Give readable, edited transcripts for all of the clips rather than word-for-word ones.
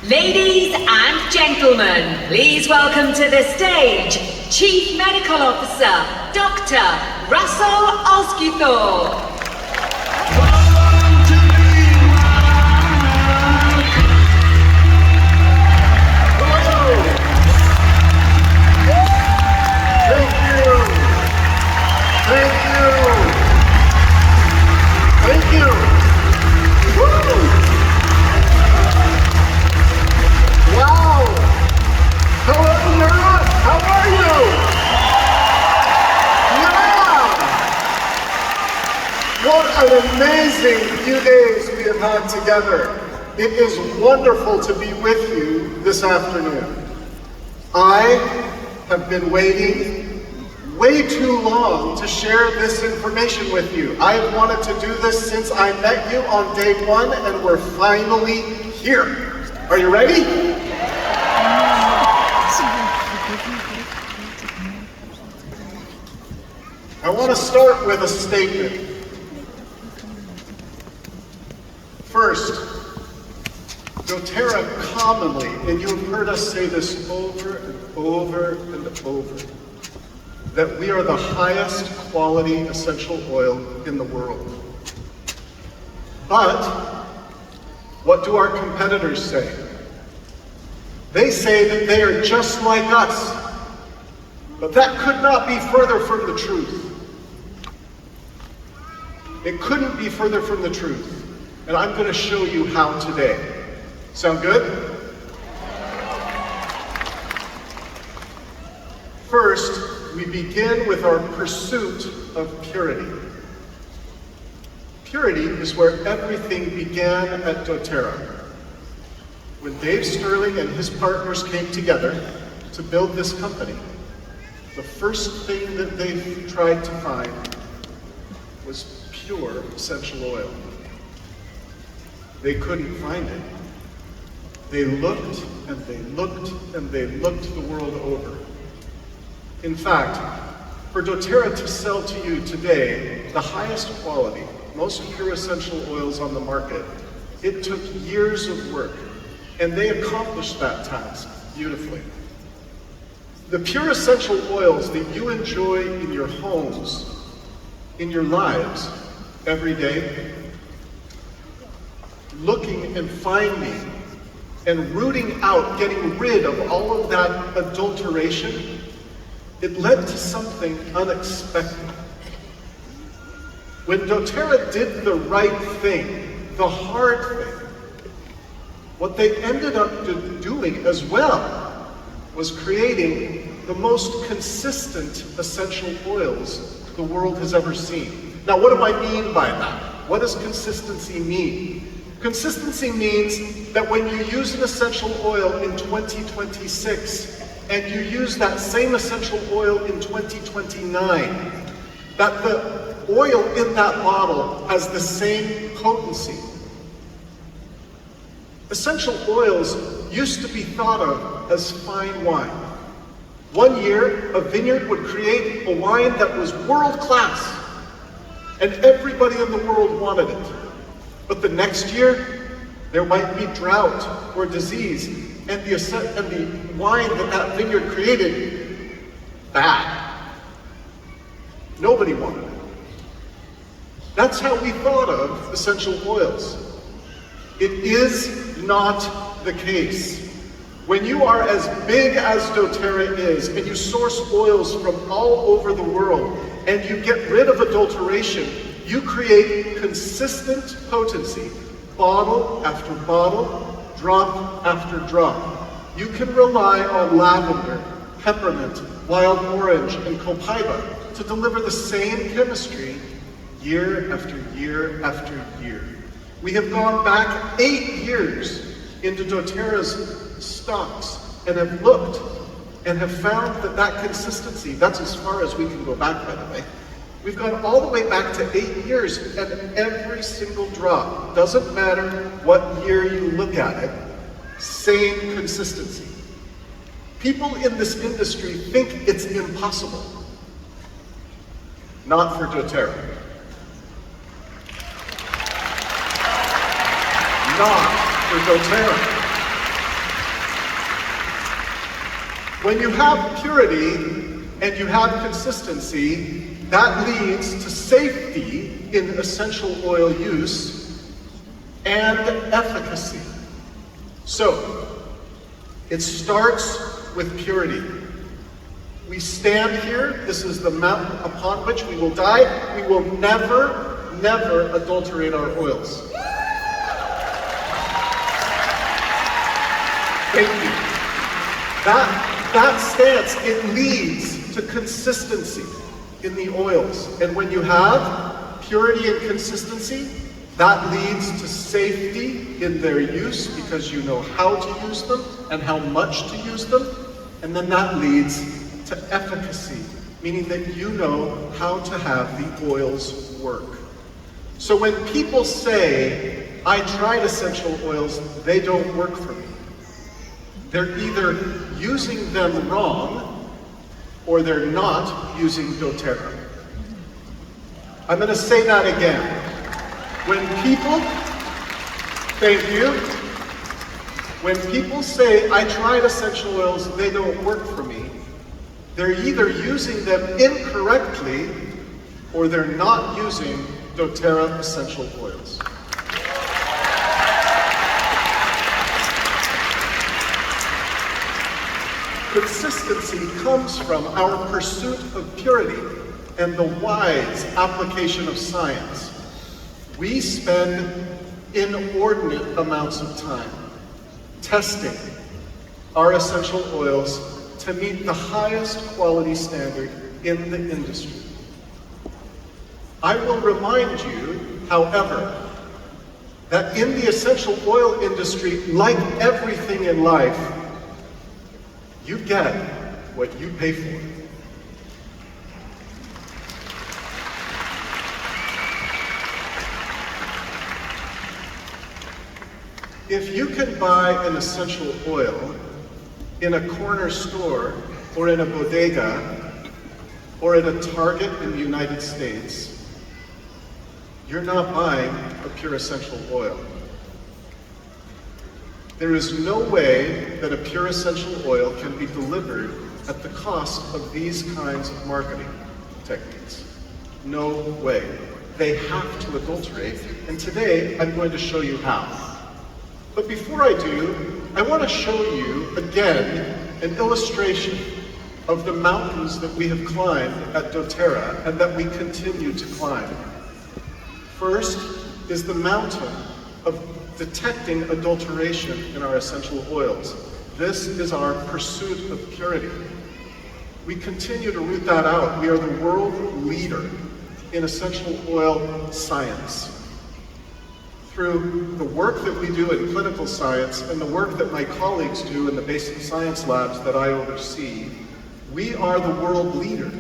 Ladies and gentlemen, please welcome to the stage Chief Medical Officer, Dr. Russell Osgъторp. What an amazing few days we have had together. It is wonderful to be with you this afternoon. I have been waiting way too long to share this information with you. I have wanted to do this since I met you on day one, and we're finally here. Are you ready? I want to start with a statement. First, doTERRA commonly, and you've heard us say this over and over and over, that we are the highest quality essential oil in the world. But what do our competitors say? They say that they are just like us, but that could not be further from the truth. It couldn't be further from the truth. And I'm going to show you how today. Sound good? First, we begin with our pursuit of purity. Purity is where everything began at doTERRA. When Dave Sterling and his partners came together to build this company, the first thing that they tried to find was pure essential oil. They couldn't find it. They looked and they looked and they looked the world over. In fact, for doTERRA to sell to you today the highest quality, most pure essential oils on the market, it took years of work, and they accomplished that task beautifully. The pure essential oils that you enjoy in your homes, in your lives, every day, looking and finding and rooting out, getting rid of all of that adulteration, it led to something unexpected. When doTERRA did the right thing, the hard thing, what they ended up doing as well was creating the most consistent essential oils the world has ever seen. Now, what do I mean by that? What does consistency mean? Consistency means that when you use an essential oil in 2026 and you use that same essential oil in 2029, that the oil in that bottle has the same potency. Essential oils used to be thought of as fine wine. One year, a vineyard would create a wine that was world class, and everybody in the world wanted it. But the next year, there might be drought or disease, and the wine that vineyard created, bad. Nobody wanted it. That's how we thought of essential oils. It is not the case. When you are as big as doTERRA is, and you source oils from all over the world, and you get rid of adulteration, you create consistent potency, bottle after bottle, drop after drop. You can rely on lavender, peppermint, wild orange, and copaiba to deliver the same chemistry year after year after year. We have gone back 8 years into doTERRA's stocks and have looked and have found that consistency, that's as far as we can go back, by the way. We've gone all the way back to 8 years, and every single drop, doesn't matter what year you look at it, same consistency. People in this industry think it's impossible. Not for doTERRA. Not for doTERRA. When you have purity and you have consistency, that leads to safety in essential oil use and efficacy. So, it starts with purity. We stand here, this is the mountain upon which we will die. We will never, never adulterate our oils. Thank you. That stance, it leads to consistency in the oils. And when you have purity and consistency, that leads to safety in their use because you know how to use them and how much to use them. And then that leads to efficacy, meaning that you know how to have the oils work. So when people say, I tried essential oils, they don't work for me, they're either using them wrong or they're not using doTERRA. I'm going to say that again. When people, thank you, when people say, I tried essential oils, they don't work for me, they're either using them incorrectly or they're not using doTERRA essential oils. Consistency comes from our pursuit of purity and the wise application of science. We spend inordinate amounts of time testing our essential oils to meet the highest quality standard in the industry. I will remind you, however, that in the essential oil industry, like everything in life, you get what you pay for. If you can buy an essential oil in a corner store or in a bodega or at a Target in the United States, you're not buying a pure essential oil. There is no way that a pure essential oil can be delivered at the cost of these kinds of marketing techniques. No way. They have to adulterate, and today I'm going to show you how. But before I do, I want to show you again an illustration of the mountains that we have climbed at doTERRA and that we continue to climb. First is the mountain of detecting adulteration in our essential oils. This is our pursuit of purity. We continue to root that out. We are the world leader in essential oil science. Through the work that we do in clinical science and the work that my colleagues do in the basic science labs that I oversee, we are the world leader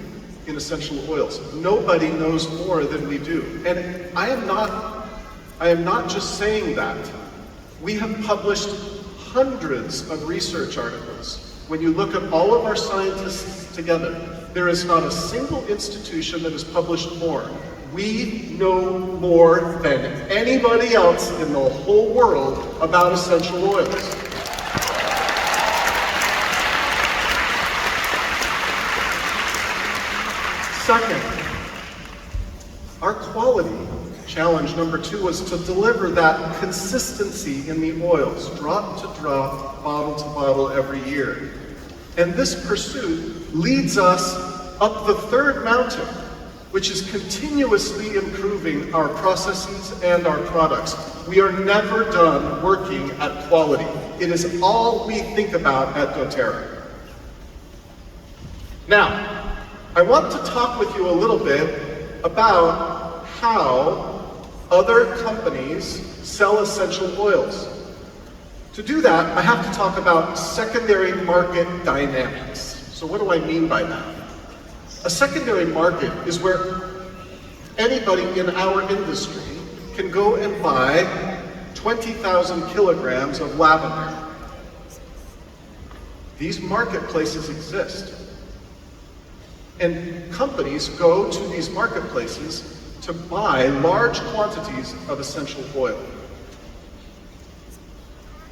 in essential oils. Nobody knows more than we do. And I am not just saying that. We have published hundreds of research articles. When you look at all of our scientists together, there is not a single institution that has published more. We know more than anybody else in the whole world about essential oils. Second, our quality challenge number 2 was to deliver that consistency in the oils, drop to drop, bottle to bottle every year. And this pursuit leads us up the third mountain, which is continuously improving our processes and our products. We are never done working at quality. It is all we think about at doTERRA. Now, I want to talk with you a little bit about how other companies sell essential oils. To do that, I have to talk about secondary market dynamics. So what do I mean by that? A secondary market is where anybody in our industry can go and buy 20,000 kilograms of lavender. These marketplaces exist. And companies go to these marketplaces to buy large quantities of essential oil.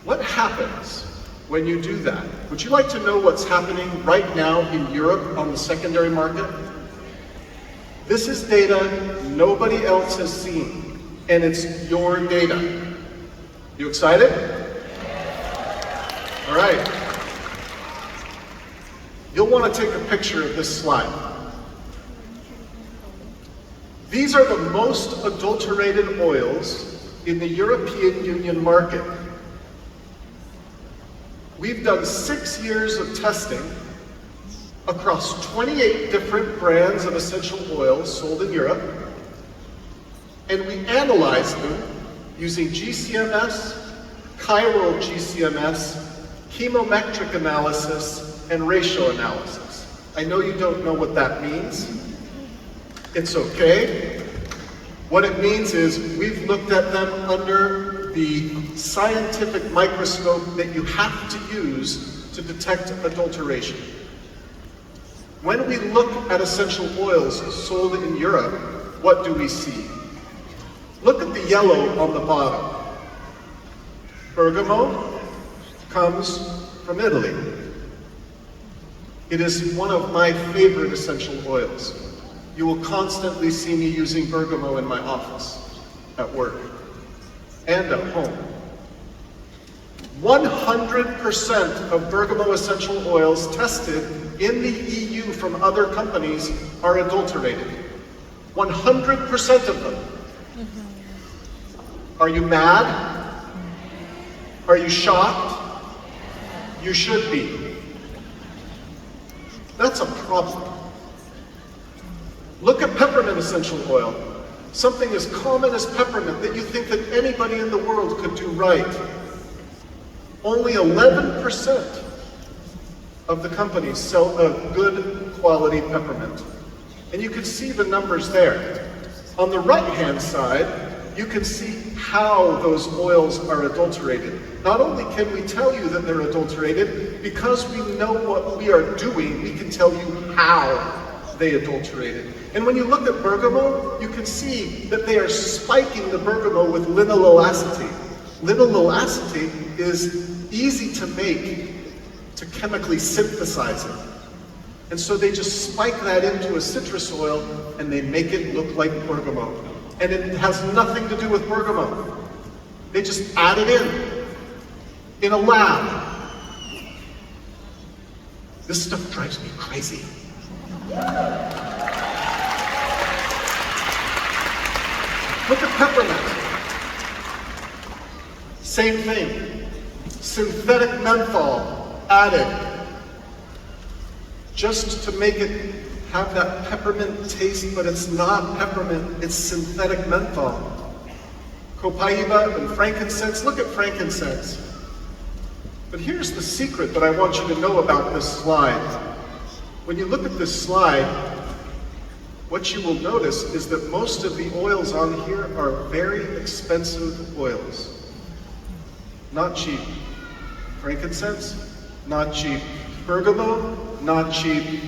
What happens when you do that. Would you like to know what's happening right now in Europe on the secondary market? This is data nobody else has seen, and it's your data. You excited? All right. You'll want to take a picture of this slide. These are the most adulterated oils in the European Union market. We've done 6 years of testing across 28 different brands of essential oils sold in Europe, and we analyzed them using GCMS, chiral GCMS, chemometric analysis, and ratio analysis. I know you don't know what that means. It's okay. What it means is we've looked at them under the scientific microscope that you have to use to detect adulteration. When we look at essential oils sold in Europe, what do we see? Look at the yellow on the bottom. Bergamot comes from Italy. It is one of my favorite essential oils. You will constantly see me using bergamot in my office, at work, and at home. 100% of bergamot essential oils tested in the EU from other companies are adulterated. 100% of them. Are you mad? Are you shocked? You should be. That's a problem. Look at peppermint essential oil. Something as common as peppermint that you think that anybody in the world could do right. Only 11% of the companies sell a good quality peppermint. And you can see the numbers there. On the right-hand side, you can see how those oils are adulterated. Not only can we tell you that they're adulterated, because we know what we are doing, we can tell you how they adulterated. And when you look at bergamot, you can see that they are spiking the bergamot with linalool acetate. Linalool acetate is easy to make, to chemically synthesize it. And so they just spike that into a citrus oil and they make it look like bergamot. And it has nothing to do with bergamot. They just add it in a lab. This stuff drives me crazy. Look at peppermint. Same thing. Synthetic menthol added just to make it have that peppermint taste, but it's not peppermint, it's synthetic menthol. Copaiba and frankincense. Look at frankincense. But here's the secret that I want you to know about this slide. When you look at this slide, what you will notice is that most of the oils on here are very expensive oils. Not cheap. Frankincense, not cheap. Bergamot, not cheap.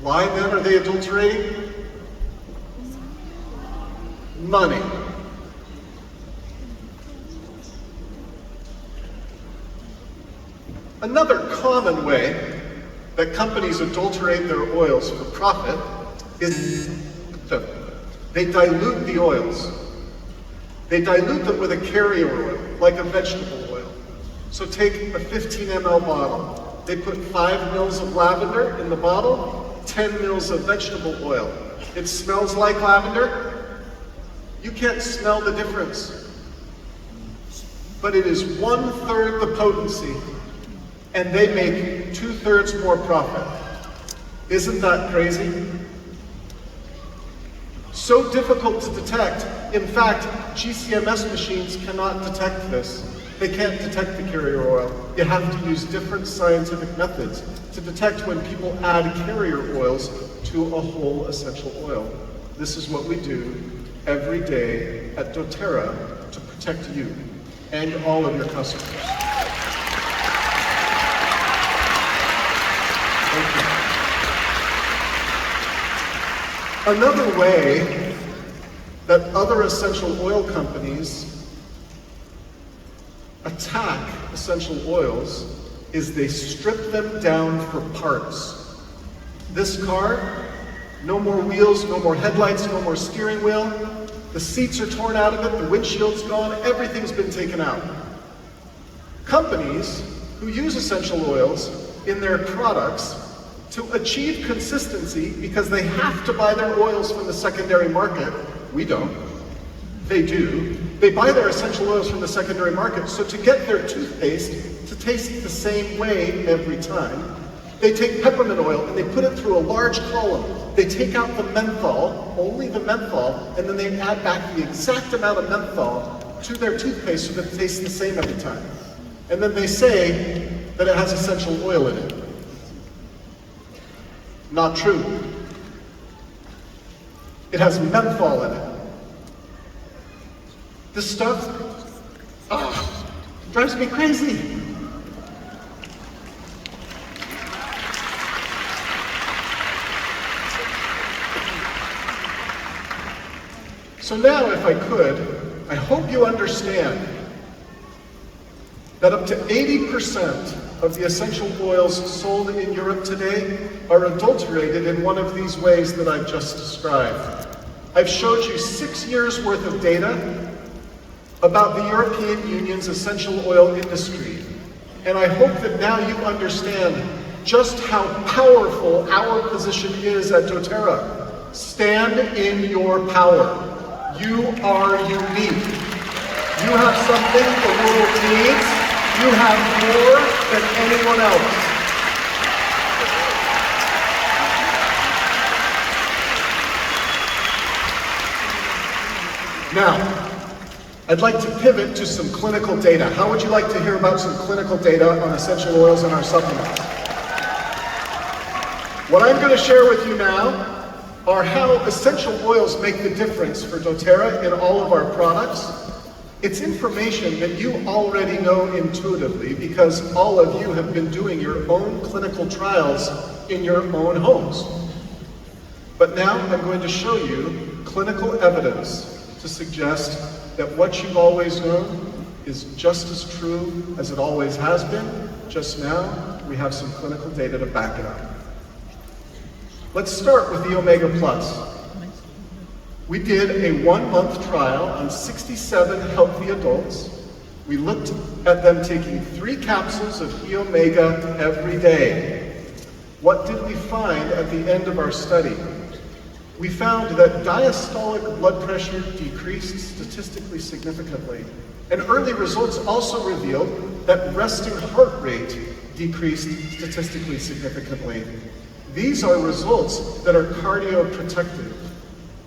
Why then are they adulterating? Money. Another common way that companies adulterate their oils for profit is they dilute the oils. They dilute them with a carrier oil, like a vegetable oil. So take a 15 ml bottle. They put 5 mils of lavender in the bottle, 10 mils of vegetable oil. It smells like lavender. You can't smell the difference. But it is 1/3 the potency, and they make 2/3 more profit. Isn't that crazy? So difficult to detect. In fact, GCMS machines cannot detect this. They can't detect the carrier oil. You have to use different scientific methods to detect when people add carrier oils to a whole essential oil. This is what we do every day at doTERRA to protect you and all of your customers. Thank you. Another way that other essential oil companies attack essential oils is they strip them down for parts. This car, no more wheels, no more headlights, no more steering wheel. The seats are torn out of it, the windshield's gone, everything's been taken out. Companies who use essential oils in their products to achieve consistency, because they have to buy their oils from the secondary market. We don't. They do. They buy their essential oils from the secondary market, so to get their toothpaste to taste the same way every time, they take peppermint oil and they put it through a large column. They take out the menthol, only the menthol, and then they add back the exact amount of menthol to their toothpaste so that it tastes the same every time. And then they say that it has essential oil in it. Not true. It has menthol in it. This stuff drives me crazy. So now, if I could, I hope you understand that up to 80% of the essential oils sold in Europe today are adulterated in one of these ways that I've just described. I've showed you 6 years worth of data about the European Union's essential oil industry. And I hope that now you understand just how powerful our position is at doTERRA. Stand in your power. You are unique. You have something the world needs. You have more than anyone else. Now, I'd like to pivot to some clinical data. How would you like to hear about some clinical data on essential oils and our supplements? What I'm going to share with you now are how essential oils make the difference for doTERRA in all of our products. It's information that you already know intuitively because all of you have been doing your own clinical trials in your own homes. But now I'm going to show you clinical evidence to suggest that what you've always known is just as true as it always has been. Just now, we have some clinical data to back it up. Let's start with the Omega Plus. We did a 1-month trial on 67 healthy adults. We looked at them taking 3 capsules of E-Omega every day. What did we find at the end of our study? We found that diastolic blood pressure decreased statistically significantly. And early results also revealed that resting heart rate decreased statistically significantly. These are results that are cardioprotective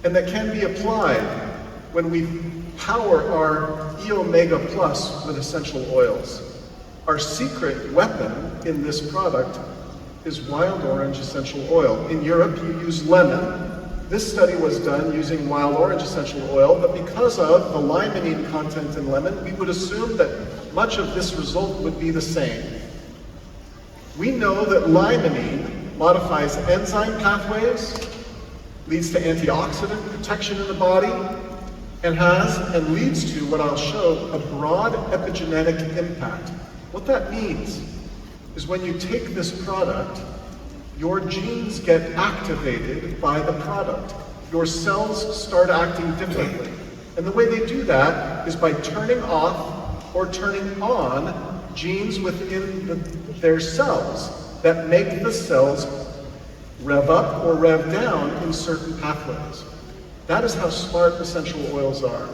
and that can be applied when we power our E-Omega Plus with essential oils. Our secret weapon in this product is wild orange essential oil. In Europe, you use lemon. This study was done using wild orange essential oil, but because of the limonene content in lemon, we would assume that much of this result would be the same. We know that limonene modifies enzyme pathways, leads to antioxidant protection in the body, and leads to what I'll show, a broad epigenetic impact. What that means is when you take this product, your genes get activated by the product. Your cells start acting differently. And the way they do that is by turning off or turning on genes within their cells that make the cells rev up or rev down in certain pathways. That is how smart essential oils are.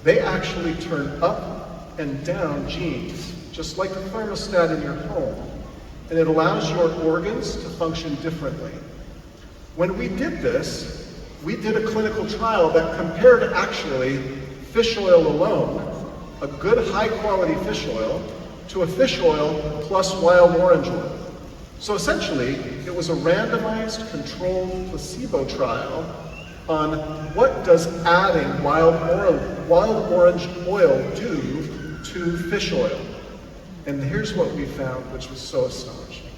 They actually turn up and down genes, just like a thermostat in your home, and it allows your organs to function differently. When we did this, we did a clinical trial that compared actually fish oil alone, a good high-quality fish oil, to a fish oil plus wild orange oil. So essentially, it was a randomized, controlled placebo trial on what does adding wild orange oil do to fish oil. And here's what we found, which was so astonishing.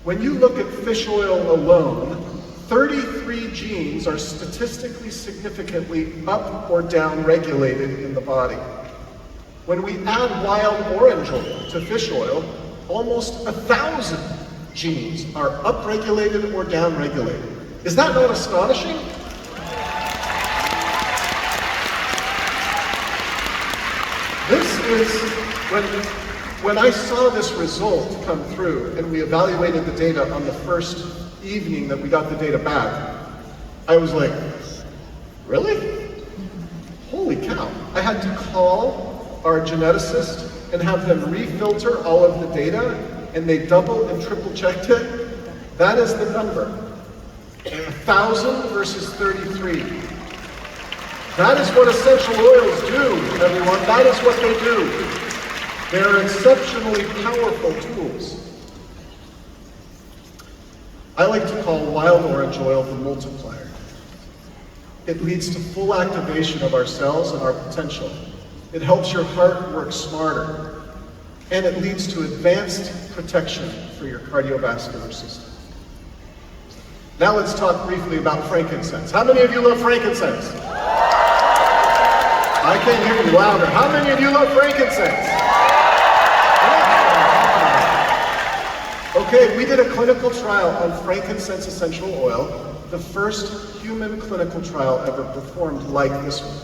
When you look at fish oil alone, 33 genes are statistically significantly up or down regulated in the body. When we add wild orange oil to fish oil, almost 1,000 genes are upregulated or downregulated. Is that not astonishing? This is when I saw this result come through and we evaluated the data on the first evening that we got the data back, I was like, really? Holy cow. I had to call our geneticist and have them refilter all of the data, and they double and triple checked it. That is the number. 1,000 versus 33. That is what essential oils do, everyone. That is what they do. They are exceptionally powerful tools. I like to call wild orange oil the multiplier. It leads to full activation of our cells and our potential. It helps your heart work smarter. And it leads to advanced protection for your cardiovascular system. Now let's talk briefly about frankincense. How many of you love frankincense? I can't hear you louder. How many of you love frankincense? Okay, we did a clinical trial on frankincense essential oil, the first human clinical trial ever performed like this one.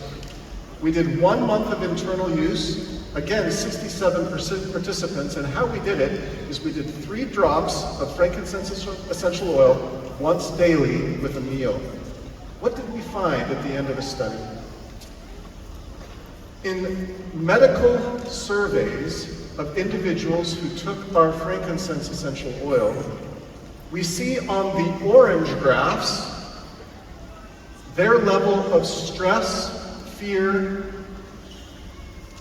We did 1 month of internal use, again, 67 participants, and how we did it is we did 3 drops of frankincense essential oil once daily with a meal. What did we find at the end of the study? In medical surveys of individuals who took our frankincense essential oil, we see on the orange graphs their level of stress, fear,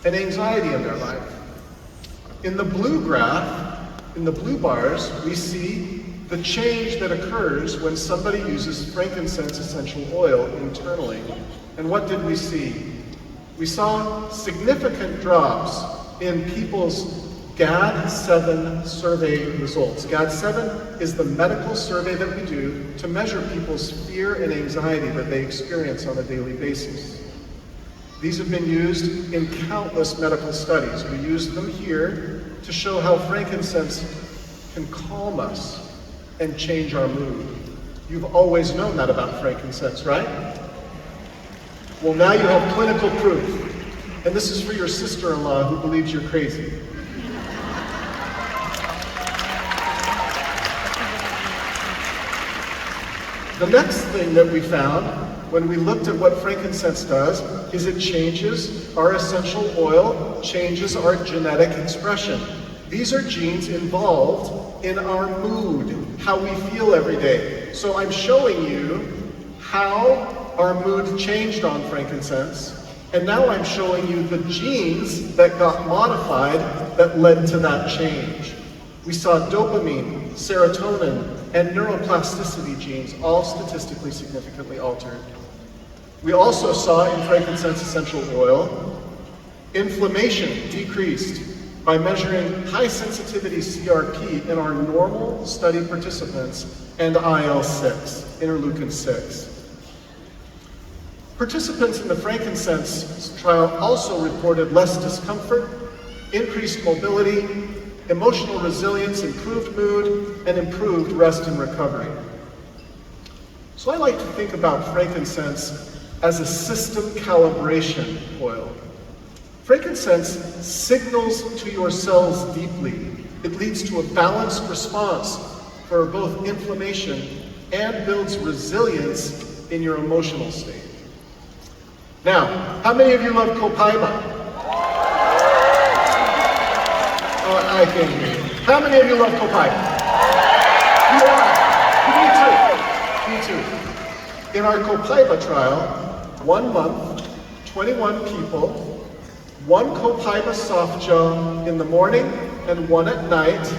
and anxiety in their life. In the blue graph, in the blue bars, we see the change that occurs when somebody uses frankincense essential oil internally. And what did we see? We saw significant drops in people's GAD-7 survey results. GAD-7 is the medical survey that we do to measure people's fear and anxiety that they experience on a daily basis. These have been used in countless medical studies. We use them here to show how frankincense can calm us and change our mood. You've always known that about frankincense, right? Well, now you have clinical proof. And this is for your sister-in-law who believes you're crazy. The next thing that we found when we looked at what frankincense does is it changes our essential oil, changes our genetic expression. These are genes involved in our mood, how we feel every day. So I'm showing you how our mood changed on frankincense, and now I'm showing you the genes that got modified that led to that change. We saw dopamine, serotonin, and neuroplasticity genes all statistically significantly altered. We also saw in frankincense essential oil, inflammation decreased by measuring high sensitivity CRP in our normal study participants and IL-6, interleukin-6. Participants in the frankincense trial also reported less discomfort, increased mobility, emotional resilience, improved mood, and improved rest and recovery. So I like to think about frankincense as a system calibration oil. Frankincense signals to your cells deeply. It leads to a balanced response for both inflammation and builds resilience in your emotional state. Now, how many of you love copaiba? I can't hear you. How many of you love copaiba? You are. Me too. Me too. In our copaiba trial, 1 month, 21 people, 1 copaiba soft gel in the morning and 1 at night,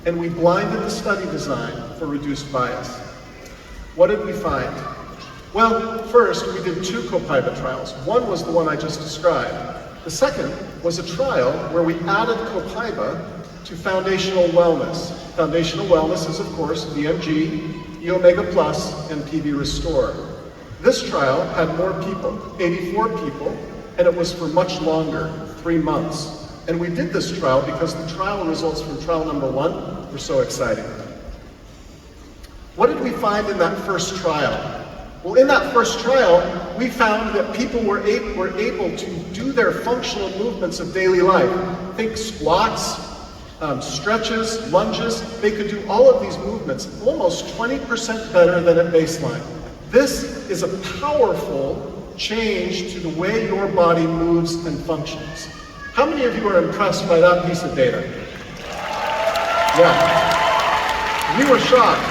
and we blinded the study design for reduced bias. What did we find? Well, first, we did 2 copaiba trials. One was the one I just described. The second was a trial where we added copaiba to foundational wellness. Foundational wellness is, of course, VMG, E Omega Plus, and PV Restore. This trial had more people, 84 people, and it was for much longer, 3 months. And we did this trial because the trial results from trial number 1 were so exciting. What did we find in that first trial? Well, in that first trial, we found that people were able to do their functional movements of daily life. Think squats, stretches, lunges. They could do all of these movements almost 20% better than at baseline. This is a powerful change to the way your body moves and functions. How many of you are impressed by that piece of data? Yeah. We were shocked.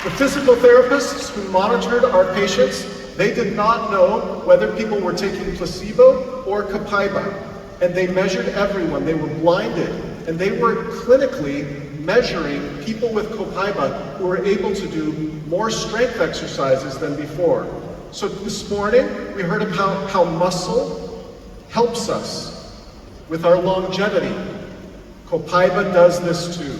The physical therapists who monitored our patients, they did not know whether people were taking placebo or Copaiba. And they measured everyone. They were blinded. And they were clinically measuring people with Copaiba who were able to do more strength exercises than before. So this morning, we heard about how muscle helps us with our longevity. Copaiba does this too.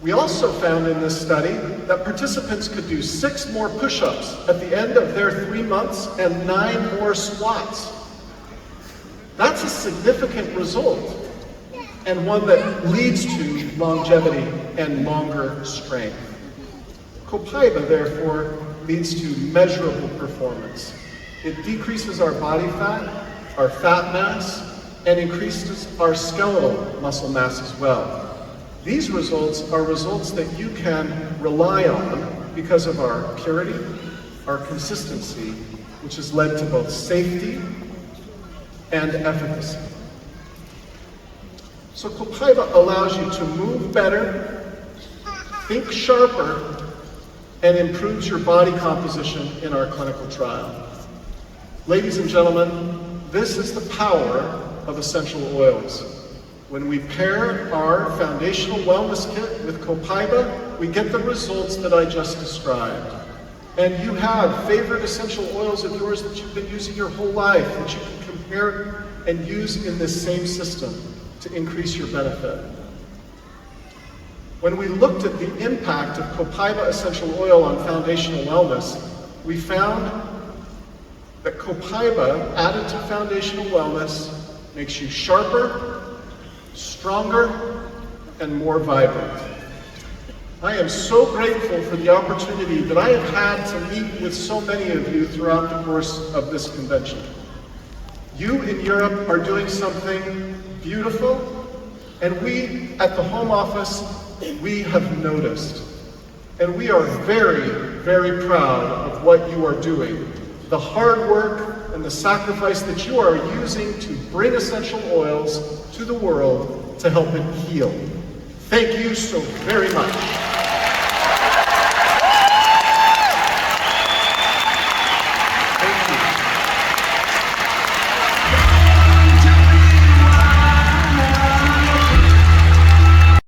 We also found in this study that participants could do 6 more push-ups at the end of their 3 months and 9 more squats. That's a significant result, and one that leads to longevity and longer strength. Copaiba, therefore, leads to measurable performance. It decreases our body fat, our fat mass, and increases our skeletal muscle mass as well. These results are results that you can rely on because of our purity, our consistency, which has led to both safety and efficacy. So Copaiba allows you to move better, think sharper, and improves your body composition in our clinical trial. Ladies and gentlemen, this is the power of essential oils. When we pair our foundational wellness kit with Copaiba, we get the results that I just described. And you have favorite essential oils of yours that you've been using your whole life that you can compare and use in this same system to increase your benefit. When we looked at the impact of Copaiba essential oil on foundational wellness, we found that Copaiba added to foundational wellness makes you sharper, stronger, and more vibrant. I am so grateful for the opportunity that I have had to meet with so many of you throughout the course of this convention. You in Europe are doing something beautiful, and we at the Home Office, we have noticed. And we are very, very proud of what you are doing. The hard work and the sacrifice that you are using to bring essential oils to the world to help it heal. Thank you so very much.